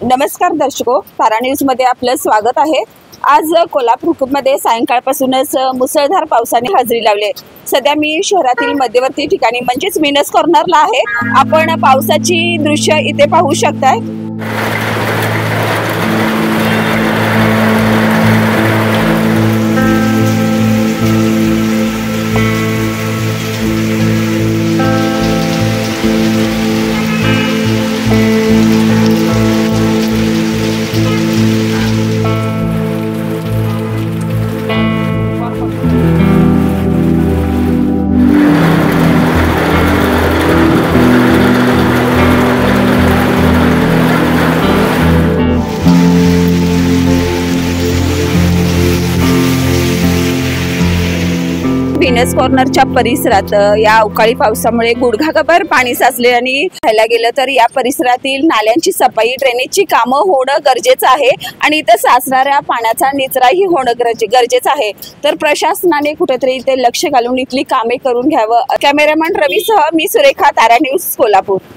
नमस्कार दर्शको, तारा न्यूज मध्ये आपलं स्वागत आहे। आज कोल्हापूरमध्ये सायंकाळपासूनच मुसळधार पावसाने हजेरी लावली। सध्या मी शहरातील मध्यवर्ती ठिकाणी म्हणजेच विनस कॉर्नरला आहे। आपण पावसाची दृश्य इथे पाहू शकताय। विनस कॉर्नरच्या परिसरात या अवकाळी पावसामुळे गुडघाभर पाणी साचले आणि पाहायला गेलं तर या परिसरातील नाल्यांची सफाई, ड्रेनेजची कामं होणं गरजेचं आहे आणि इथं साचणाऱ्या पाण्याचा निचराही होणं गरजेचं आहे। तर प्रशासनाने कुठेतरी इथे लक्ष घालून इथली कामे करून घ्यावं। कॅमेरामॅन रवीसह मी सुरेखा, तारा न्यूज, कोल्हापूर।